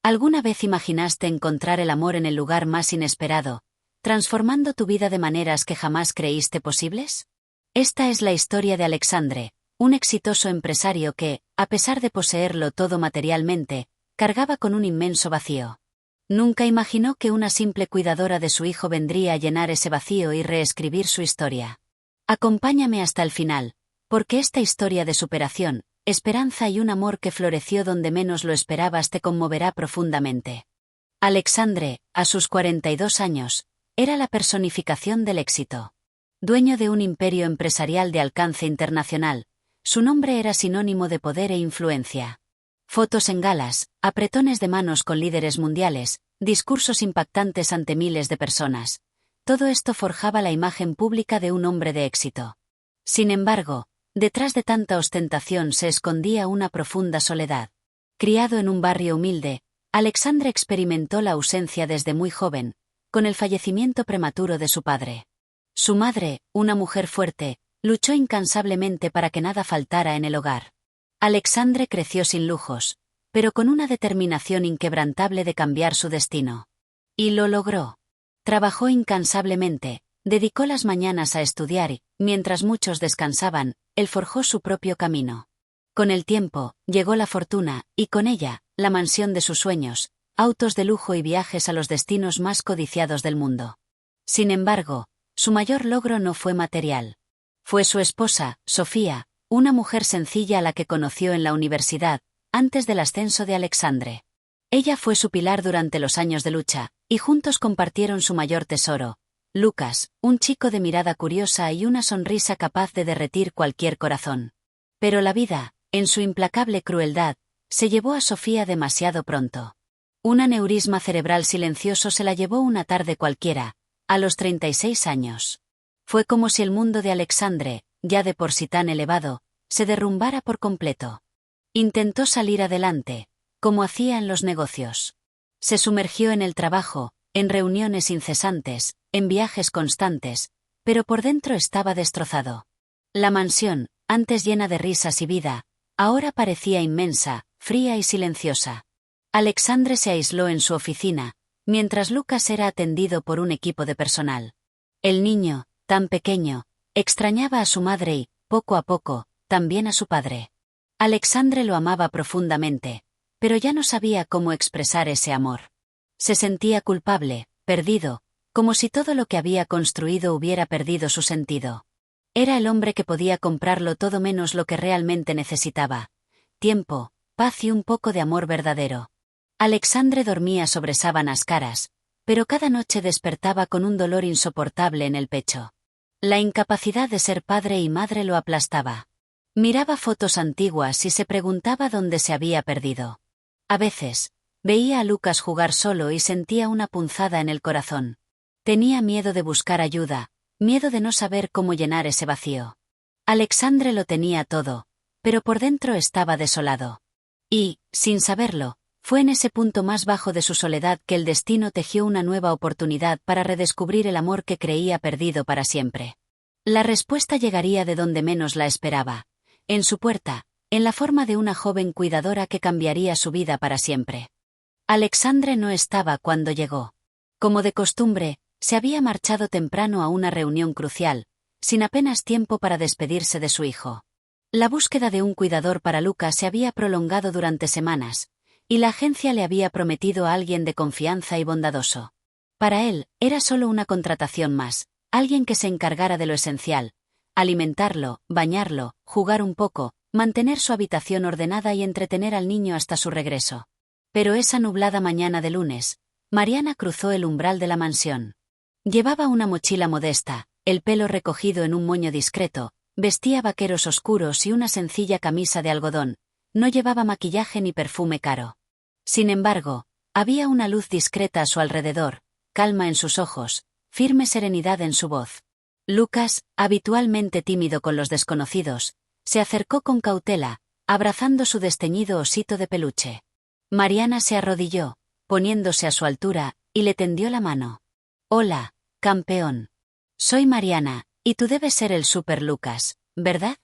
¿Alguna vez imaginaste encontrar el amor en el lugar más inesperado, transformando tu vida de maneras que jamás creíste posibles? Esta es la historia de Alexandre, un exitoso empresario que, a pesar de poseerlo todo materialmente, cargaba con un inmenso vacío. Nunca imaginó que una simple cuidadora de su hijo vendría a llenar ese vacío y reescribir su historia. Acompáñame hasta el final, porque esta historia de superación, esperanza y un amor que floreció donde menos lo esperabas te conmoverá profundamente. Alexandre, a sus 42 años, era la personificación del éxito. Dueño de un imperio empresarial de alcance internacional, su nombre era sinónimo de poder e influencia. Fotos en galas, apretones de manos con líderes mundiales, discursos impactantes ante miles de personas. Todo esto forjaba la imagen pública de un hombre de éxito. Sin embargo, detrás de tanta ostentación se escondía una profunda soledad. Criado en un barrio humilde, Alexandre experimentó la ausencia desde muy joven, con el fallecimiento prematuro de su padre. Su madre, una mujer fuerte, luchó incansablemente para que nada faltara en el hogar. Alexandre creció sin lujos, pero con una determinación inquebrantable de cambiar su destino. Y lo logró. Trabajó incansablemente, dedicó las mañanas a estudiar y, mientras muchos descansaban, él forjó su propio camino. Con el tiempo, llegó la fortuna, y con ella, la mansión de sus sueños, autos de lujo y viajes a los destinos más codiciados del mundo. Sin embargo, su mayor logro no fue material. Fue su esposa, Sofía, una mujer sencilla a la que conoció en la universidad, antes del ascenso de Alexandre. Ella fue su pilar durante los años de lucha, y juntos compartieron su mayor tesoro, Lucas, un chico de mirada curiosa y una sonrisa capaz de derretir cualquier corazón. Pero la vida, en su implacable crueldad, se llevó a Sofía demasiado pronto. Un aneurisma cerebral silencioso se la llevó una tarde cualquiera, a los 36 años. Fue como si el mundo de Alexandre, ya de por sí tan elevado, se derrumbara por completo. Intentó salir adelante, como hacía en los negocios. Se sumergió en el trabajo, en reuniones incesantes, en viajes constantes, pero por dentro estaba destrozado. La mansión, antes llena de risas y vida, ahora parecía inmensa, fría y silenciosa. Alexandre se aisló en su oficina, mientras Lucas era atendido por un equipo de personal. El niño, tan pequeño, extrañaba a su madre y, poco a poco, también a su padre. Alexandre lo amaba profundamente, pero ya no sabía cómo expresar ese amor. Se sentía culpable, perdido, como si todo lo que había construido hubiera perdido su sentido. Era el hombre que podía comprarlo todo menos lo que realmente necesitaba: tiempo, paz y un poco de amor verdadero. Alexandre dormía sobre sábanas caras, pero cada noche despertaba con un dolor insoportable en el pecho. La incapacidad de ser padre y madre lo aplastaba. Miraba fotos antiguas y se preguntaba dónde se había perdido. A veces, veía a Lucas jugar solo y sentía una punzada en el corazón. Tenía miedo de buscar ayuda, miedo de no saber cómo llenar ese vacío. Alexandre lo tenía todo, pero por dentro estaba desolado. Y, sin saberlo, fue en ese punto más bajo de su soledad que el destino tejió una nueva oportunidad para redescubrir el amor que creía perdido para siempre. La respuesta llegaría de donde menos la esperaba. En su puerta, en la forma de una joven cuidadora que cambiaría su vida para siempre. Alexandre no estaba cuando llegó. Como de costumbre, se había marchado temprano a una reunión crucial, sin apenas tiempo para despedirse de su hijo. La búsqueda de un cuidador para Lucas se había prolongado durante semanas, y la agencia le había prometido a alguien de confianza y bondadoso. Para él, era solo una contratación más, alguien que se encargara de lo esencial: alimentarlo, bañarlo, jugar un poco, mantener su habitación ordenada y entretener al niño hasta su regreso. Pero esa nublada mañana de lunes, Mariana cruzó el umbral de la mansión. Llevaba una mochila modesta, el pelo recogido en un moño discreto, vestía vaqueros oscuros y una sencilla camisa de algodón, no llevaba maquillaje ni perfume caro. Sin embargo, había una luz discreta a su alrededor, calma en sus ojos, firme serenidad en su voz. Lucas, habitualmente tímido con los desconocidos, se acercó con cautela, abrazando su desteñido osito de peluche. Mariana se arrodilló, poniéndose a su altura, y le tendió la mano. «Hola, campeón. Soy Mariana, y tú debes ser el Super Lucas, ¿verdad?».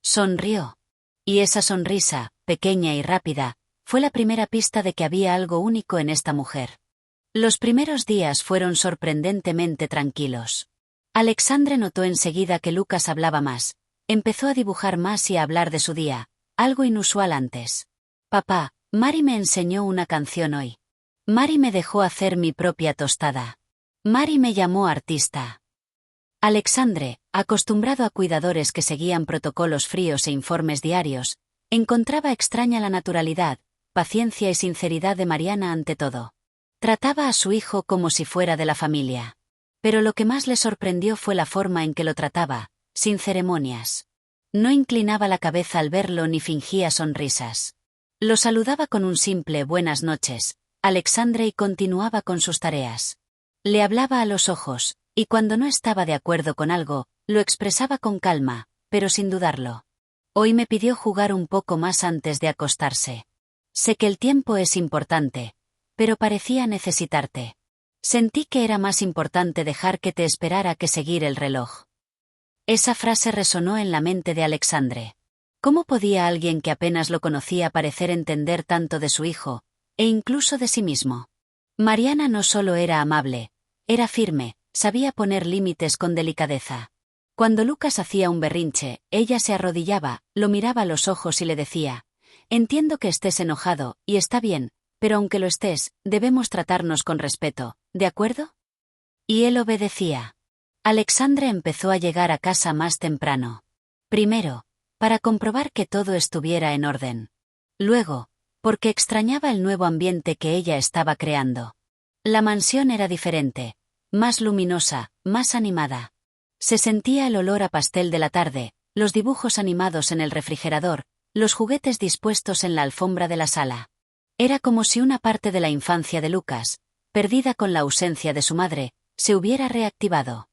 Sonrió. Y esa sonrisa, pequeña y rápida, fue la primera pista de que había algo único en esta mujer. Los primeros días fueron sorprendentemente tranquilos. Alexandre notó enseguida que Lucas hablaba más, empezó a dibujar más y a hablar de su día, algo inusual antes. Papá, Mari me enseñó una canción hoy. Mari me dejó hacer mi propia tostada. Mari me llamó artista. Alexandre, acostumbrado a cuidadores que seguían protocolos fríos e informes diarios, encontraba extraña la naturalidad, paciencia y sinceridad de Mariana ante todo. Trataba a su hijo como si fuera de la familia. Pero lo que más le sorprendió fue la forma en que lo trataba, sin ceremonias. No inclinaba la cabeza al verlo ni fingía sonrisas. Lo saludaba con un simple buenas noches, Alexandre, y continuaba con sus tareas. Le hablaba a los ojos, y cuando no estaba de acuerdo con algo, lo expresaba con calma, pero sin dudarlo. Hoy me pidió jugar un poco más antes de acostarse. Sé que el tiempo es importante, pero parecía necesitarte. Sentí que era más importante dejar que te esperara que seguir el reloj. Esa frase resonó en la mente de Alexandre. ¿Cómo podía alguien que apenas lo conocía parecer entender tanto de su hijo, e incluso de sí mismo? Mariana no solo era amable, era firme, sabía poner límites con delicadeza. Cuando Lucas hacía un berrinche, ella se arrodillaba, lo miraba a los ojos y le decía: entiendo que estés enojado, y está bien, pero aunque lo estés, debemos tratarnos con respeto, ¿de acuerdo? Y él obedecía. Alexandre empezó a llegar a casa más temprano. Primero, para comprobar que todo estuviera en orden. Luego, porque extrañaba el nuevo ambiente que ella estaba creando. La mansión era diferente, más luminosa, más animada. Se sentía el olor a pastel de la tarde, los dibujos animados en el refrigerador, los juguetes dispuestos en la alfombra de la sala. Era como si una parte de la infancia de Lucas, perdida con la ausencia de su madre, se hubiera reactivado.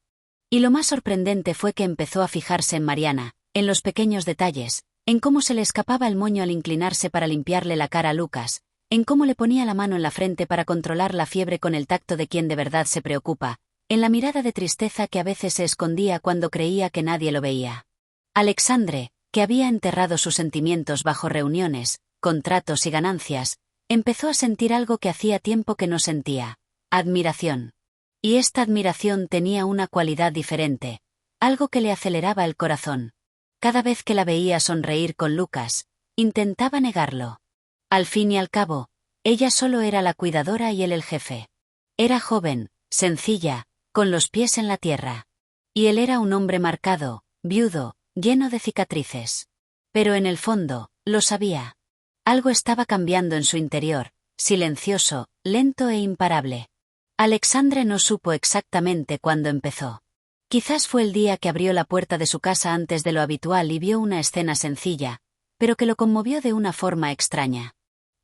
Y lo más sorprendente fue que empezó a fijarse en Mariana, en los pequeños detalles, en cómo se le escapaba el moño al inclinarse para limpiarle la cara a Lucas, en cómo le ponía la mano en la frente para controlar la fiebre con el tacto de quien de verdad se preocupa, en la mirada de tristeza que a veces se escondía cuando creía que nadie lo veía. Alexandre, que había enterrado sus sentimientos bajo reuniones, contratos y ganancias, empezó a sentir algo que hacía tiempo que no sentía: admiración. Y esta admiración tenía una cualidad diferente, algo que le aceleraba el corazón. Cada vez que la veía sonreír con Lucas, intentaba negarlo. Al fin y al cabo, ella solo era la cuidadora y él el jefe. Era joven, sencilla, con los pies en la tierra. Y él era un hombre marcado, viudo, lleno de cicatrices. Pero en el fondo, lo sabía. Algo estaba cambiando en su interior, silencioso, lento e imparable. Alexandre no supo exactamente cuándo empezó. Quizás fue el día que abrió la puerta de su casa antes de lo habitual y vio una escena sencilla, pero que lo conmovió de una forma extraña.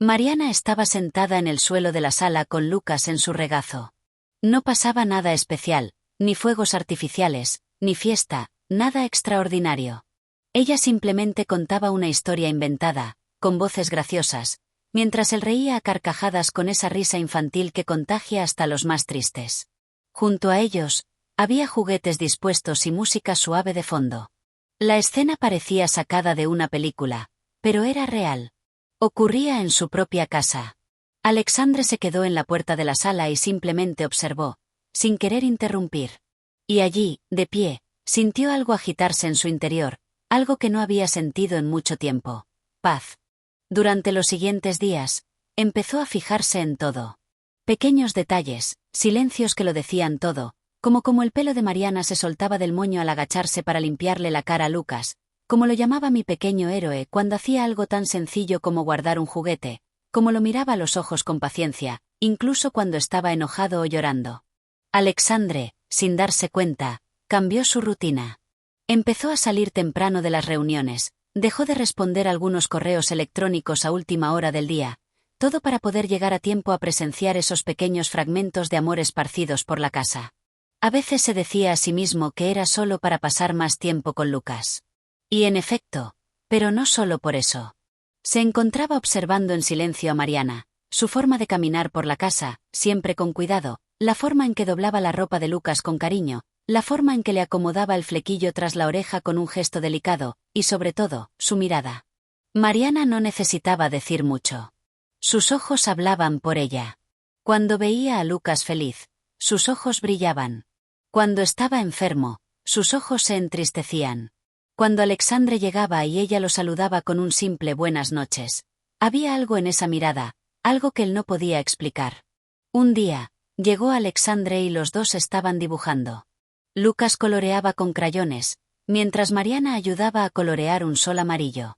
Mariana estaba sentada en el suelo de la sala con Lucas en su regazo. No pasaba nada especial, ni fuegos artificiales, ni fiesta, nada extraordinario. Ella simplemente contaba una historia inventada, con voces graciosas, mientras él reía a carcajadas con esa risa infantil que contagia hasta los más tristes. Junto a ellos, había juguetes dispuestos y música suave de fondo. La escena parecía sacada de una película, pero era real. Ocurría en su propia casa. Alexandre se quedó en la puerta de la sala y simplemente observó, sin querer interrumpir. Y allí, de pie, sintió algo agitarse en su interior, algo que no había sentido en mucho tiempo: paz. Durante los siguientes días, empezó a fijarse en todo. Pequeños detalles, silencios que lo decían todo, como el pelo de Mariana se soltaba del moño al agacharse para limpiarle la cara a Lucas, como lo llamaba mi pequeño héroe cuando hacía algo tan sencillo como guardar un juguete, como lo miraba a los ojos con paciencia, incluso cuando estaba enojado o llorando. Alexandre, sin darse cuenta, cambió su rutina. Empezó a salir temprano de las reuniones, dejó de responder algunos correos electrónicos a última hora del día, todo para poder llegar a tiempo a presenciar esos pequeños fragmentos de amor esparcidos por la casa. A veces se decía a sí mismo que era solo para pasar más tiempo con Lucas. Y en efecto, pero no solo por eso. Se encontraba observando en silencio a Mariana, su forma de caminar por la casa, siempre con cuidado, la forma en que doblaba la ropa de Lucas con cariño, la forma en que le acomodaba el flequillo tras la oreja con un gesto delicado, y sobre todo, su mirada. Mariana no necesitaba decir mucho. Sus ojos hablaban por ella. Cuando veía a Lucas feliz, sus ojos brillaban. Cuando estaba enfermo, sus ojos se entristecían. Cuando Alexandre llegaba y ella lo saludaba con un simple buenas noches, había algo en esa mirada, algo que él no podía explicar. Un día, llegó Alexandre y los dos estaban dibujando. Lucas coloreaba con crayones, mientras Mariana ayudaba a colorear un sol amarillo.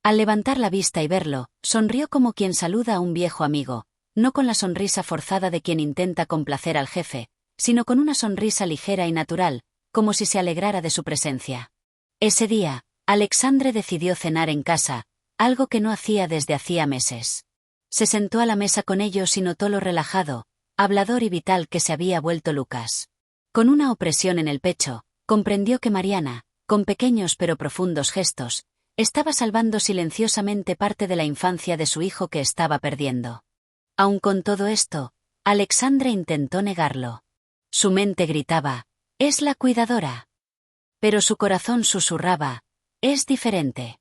Al levantar la vista y verlo, sonrió como quien saluda a un viejo amigo, no con la sonrisa forzada de quien intenta complacer al jefe, sino con una sonrisa ligera y natural, como si se alegrara de su presencia. Ese día, Alexandre decidió cenar en casa, algo que no hacía desde hacía meses. Se sentó a la mesa con ellos y notó lo relajado, hablador y vital que se había vuelto Lucas. Con una opresión en el pecho, comprendió que Mariana, con pequeños pero profundos gestos, estaba salvando silenciosamente parte de la infancia de su hijo que estaba perdiendo. Aun con todo esto, Alexandre intentó negarlo. Su mente gritaba, «Es la cuidadora». Pero su corazón susurraba, «Es diferente».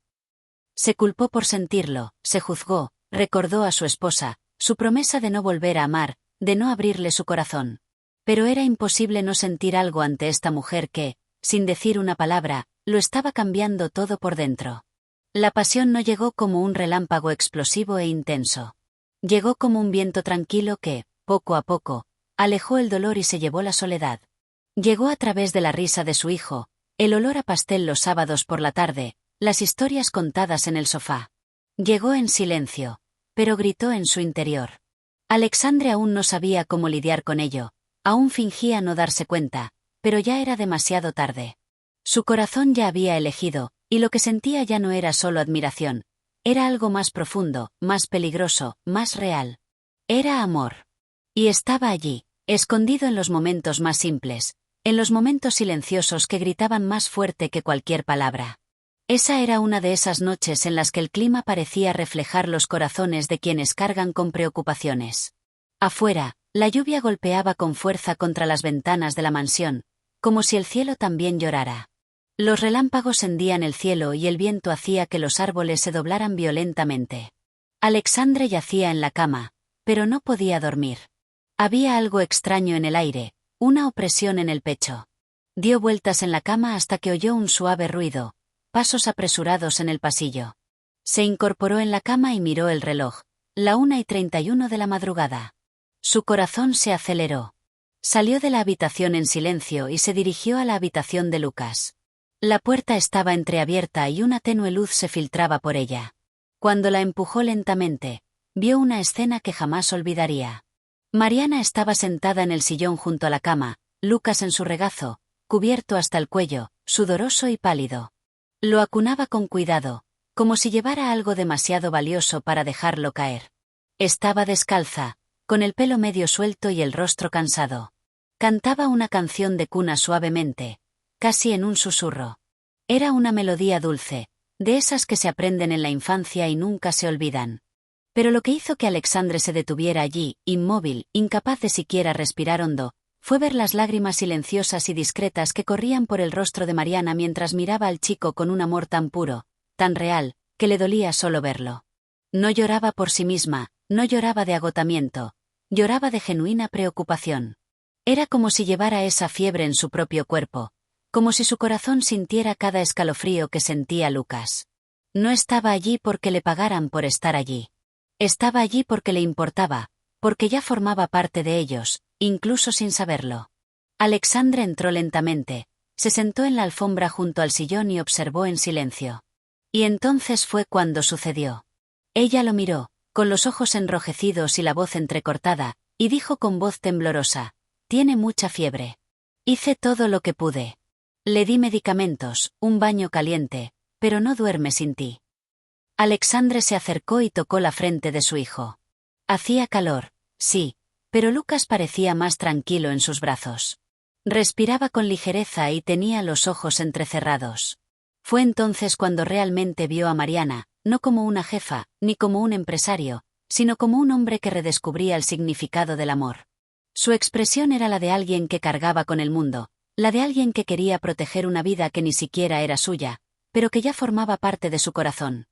Se culpó por sentirlo, se juzgó, recordó a su esposa, su promesa de no volver a amar, de no abrirle su corazón. Pero era imposible no sentir algo ante esta mujer que, sin decir una palabra, lo estaba cambiando todo por dentro. La pasión no llegó como un relámpago explosivo e intenso. Llegó como un viento tranquilo que, poco a poco, alejó el dolor y se llevó la soledad. Llegó a través de la risa de su hijo, el olor a pastel los sábados por la tarde, las historias contadas en el sofá. Llegó en silencio, pero gritó en su interior. Alexandre aún no sabía cómo lidiar con ello, aún fingía no darse cuenta, pero ya era demasiado tarde. Su corazón ya había elegido, y lo que sentía ya no era solo admiración, era algo más profundo, más peligroso, más real. Era amor. Y estaba allí, escondido en los momentos más simples, en los momentos silenciosos que gritaban más fuerte que cualquier palabra. Esa era una de esas noches en las que el clima parecía reflejar los corazones de quienes cargan con preocupaciones. Afuera, la lluvia golpeaba con fuerza contra las ventanas de la mansión, como si el cielo también llorara. Los relámpagos hendían el cielo y el viento hacía que los árboles se doblaran violentamente. Alexandre yacía en la cama, pero no podía dormir. Había algo extraño en el aire, una opresión en el pecho. Dio vueltas en la cama hasta que oyó un suave ruido, pasos apresurados en el pasillo. Se incorporó en la cama y miró el reloj, la 1:31 de la madrugada. Su corazón se aceleró. Salió de la habitación en silencio y se dirigió a la habitación de Lucas. La puerta estaba entreabierta y una tenue luz se filtraba por ella. Cuando la empujó lentamente, vio una escena que jamás olvidaría. Mariana estaba sentada en el sillón junto a la cama, Lucas en su regazo, cubierto hasta el cuello, sudoroso y pálido. Lo acunaba con cuidado, como si llevara algo demasiado valioso para dejarlo caer. Estaba descalza, con el pelo medio suelto y el rostro cansado. Cantaba una canción de cuna suavemente, casi en un susurro. Era una melodía dulce, de esas que se aprenden en la infancia y nunca se olvidan. Pero lo que hizo que Alexandre se detuviera allí, inmóvil, incapaz de siquiera respirar hondo, fue ver las lágrimas silenciosas y discretas que corrían por el rostro de Mariana mientras miraba al chico con un amor tan puro, tan real, que le dolía solo verlo. No lloraba por sí misma, no lloraba de agotamiento, lloraba de genuina preocupación. Era como si llevara esa fiebre en su propio cuerpo, como si su corazón sintiera cada escalofrío que sentía Lucas. No estaba allí porque le pagaran por estar allí. Estaba allí porque le importaba, porque ya formaba parte de ellos, incluso sin saberlo. Alexandre entró lentamente, se sentó en la alfombra junto al sillón y observó en silencio. Y entonces fue cuando sucedió. Ella lo miró, con los ojos enrojecidos y la voz entrecortada, y dijo con voz temblorosa, «Tiene mucha fiebre. Hice todo lo que pude. Le di medicamentos, un baño caliente, pero no duerme sin ti». Alexandre se acercó y tocó la frente de su hijo. Hacía calor, sí, pero Lucas parecía más tranquilo en sus brazos. Respiraba con ligereza y tenía los ojos entrecerrados. Fue entonces cuando realmente vio a Mariana, no como una jefa, ni como un empresario, sino como un hombre que redescubría el significado del amor. Su expresión era la de alguien que cargaba con el mundo, la de alguien que quería proteger una vida que ni siquiera era suya, pero que ya formaba parte de su corazón.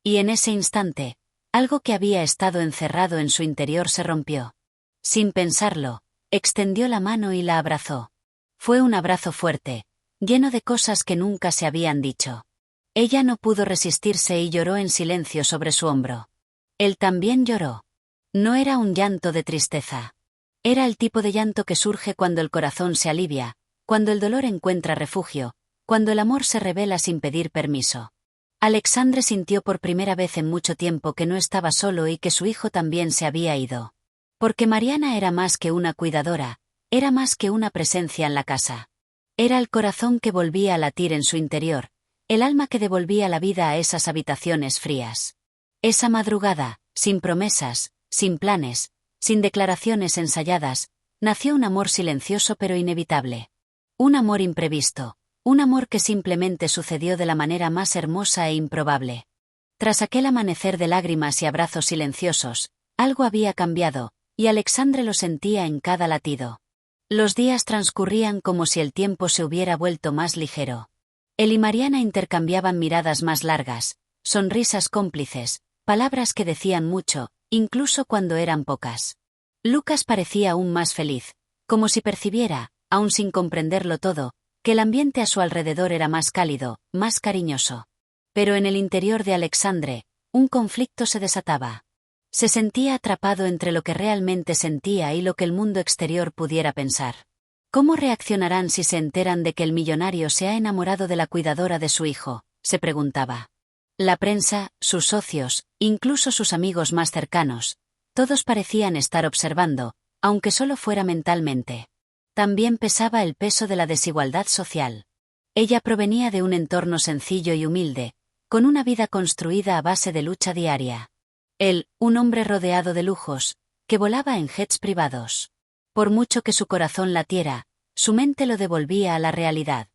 Y en ese instante, Algo que había estado encerrado en su interior se rompió. Sin pensarlo, extendió la mano y la abrazó. Fue un abrazo fuerte, lleno de cosas que nunca se habían dicho. Ella no pudo resistirse y lloró en silencio sobre su hombro. Él también lloró. No era un llanto de tristeza. Era el tipo de llanto que surge cuando el corazón se alivia, cuando el dolor encuentra refugio, cuando el amor se revela sin pedir permiso. Alexandre sintió por primera vez en mucho tiempo que no estaba solo y que su hijo también se había ido. Porque Mariana era más que una cuidadora, era más que una presencia en la casa. Era el corazón que volvía a latir en su interior, el alma que devolvía la vida a esas habitaciones frías. Esa madrugada, sin promesas, sin planes, sin declaraciones ensayadas, nació un amor silencioso pero inevitable. Un amor imprevisto, un amor que simplemente sucedió de la manera más hermosa e improbable. Tras aquel amanecer de lágrimas y abrazos silenciosos, algo había cambiado, y Alexandre lo sentía en cada latido. Los días transcurrían como si el tiempo se hubiera vuelto más ligero. Él y Mariana intercambiaban miradas más largas, sonrisas cómplices, palabras que decían mucho, incluso cuando eran pocas. Lucas parecía aún más feliz, como si percibiera, aun sin comprenderlo todo, que el ambiente a su alrededor era más cálido, más cariñoso. Pero en el interior de Alexandre, un conflicto se desataba. Se sentía atrapado entre lo que realmente sentía y lo que el mundo exterior pudiera pensar. ¿Cómo reaccionarán si se enteran de que el millonario se ha enamorado de la cuidadora de su hijo?, se preguntaba. La prensa, sus socios, incluso sus amigos más cercanos, todos parecían estar observando, aunque solo fuera mentalmente. También pesaba el peso de la desigualdad social. Ella provenía de un entorno sencillo y humilde, con una vida construida a base de lucha diaria. Él, un hombre rodeado de lujos, que volaba en jets privados. Por mucho que su corazón latiera, su mente lo devolvía a la realidad.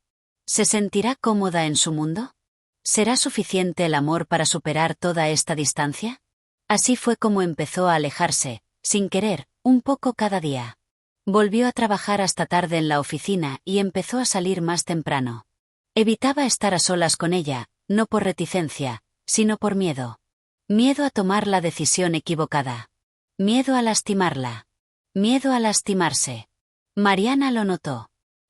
¿Se sentirá cómoda en su mundo? ¿Será suficiente el amor para superar toda esta distancia? Así fue como empezó a alejarse, sin querer, un poco cada día. Volvió a trabajar hasta tarde en la oficina y empezó a salir más temprano. Evitaba estar a solas con ella, no por reticencia, sino por miedo. Miedo a tomar la decisión equivocada. Miedo a lastimarla. Miedo a lastimarse. Mariana lo notó.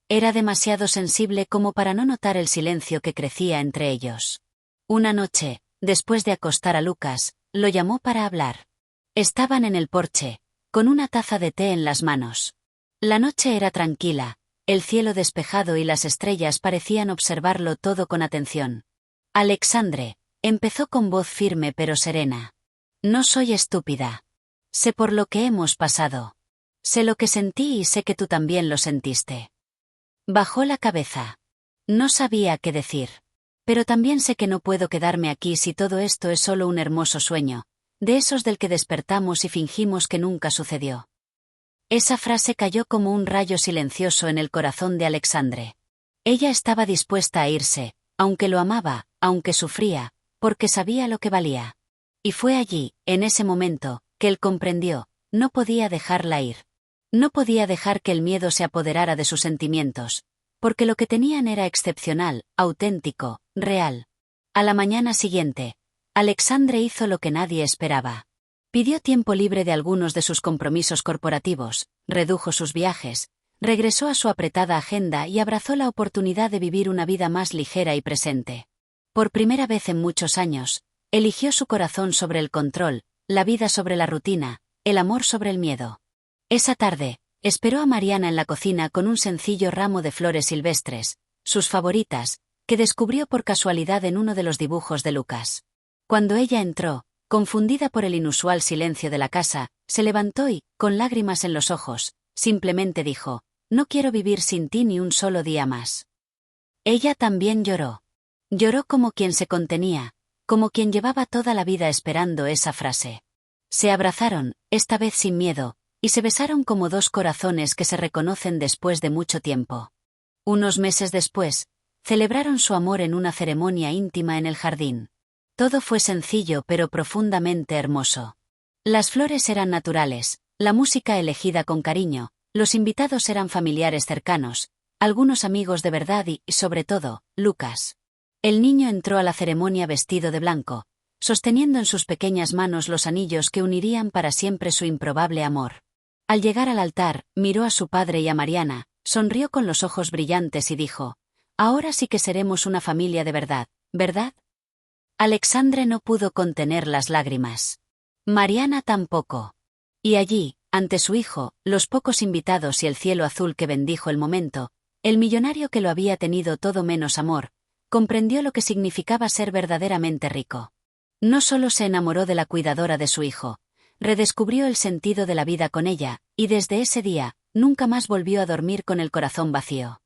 Era demasiado sensible como para no notar el silencio que crecía entre ellos. Una noche, después de acostar a Lucas, lo llamó para hablar. Estaban en el porche, con una taza de té en las manos. La noche era tranquila, el cielo despejado y las estrellas parecían observarlo todo con atención. Alexandre, empezó con voz firme pero serena. No soy estúpida. Sé por lo que hemos pasado. Sé lo que sentí y sé que tú también lo sentiste. Bajó la cabeza. No sabía qué decir. Pero también sé que no puedo quedarme aquí si todo esto es solo un hermoso sueño, de esos del que despertamos y fingimos que nunca sucedió. Esa frase cayó como un rayo silencioso en el corazón de Alexandre. Ella estaba dispuesta a irse, aunque lo amaba, aunque sufría, porque sabía lo que valía. Y fue allí, en ese momento, que él comprendió, no podía dejarla ir. No podía dejar que el miedo se apoderara de sus sentimientos, porque lo que tenían era excepcional, auténtico, real. A la mañana siguiente, Alexandre hizo lo que nadie esperaba. Pidió tiempo libre de algunos de sus compromisos corporativos, redujo sus viajes, regresó a su apretada agenda y abrazó la oportunidad de vivir una vida más ligera y presente. Por primera vez en muchos años, eligió su corazón sobre el control, la vida sobre la rutina, el amor sobre el miedo. Esa tarde, esperó a Mariana en la cocina con un sencillo ramo de flores silvestres, sus favoritas, que descubrió por casualidad en uno de los dibujos de Lucas. Cuando ella entró, confundida por el inusual silencio de la casa, se levantó y, con lágrimas en los ojos, simplemente dijo: «No quiero vivir sin ti ni un solo día más». Ella también lloró. Lloró como quien se contenía, como quien llevaba toda la vida esperando esa frase. Se abrazaron, esta vez sin miedo, y se besaron como dos corazones que se reconocen después de mucho tiempo. Unos meses después, celebraron su amor en una ceremonia íntima en el jardín. Todo fue sencillo pero profundamente hermoso. Las flores eran naturales, la música elegida con cariño, los invitados eran familiares cercanos, algunos amigos de verdad y, sobre todo, Lucas. El niño entró a la ceremonia vestido de blanco, sosteniendo en sus pequeñas manos los anillos que unirían para siempre su improbable amor. Al llegar al altar, miró a su padre y a Mariana, sonrió con los ojos brillantes y dijo: «Ahora sí que seremos una familia de verdad, ¿verdad?». Alexandre no pudo contener las lágrimas. Mariana tampoco. Y allí, ante su hijo, los pocos invitados y el cielo azul que bendijo el momento, el millonario que lo había tenido todo menos amor, comprendió lo que significaba ser verdaderamente rico. No solo se enamoró de la cuidadora de su hijo, redescubrió el sentido de la vida con ella, y desde ese día, nunca más volvió a dormir con el corazón vacío.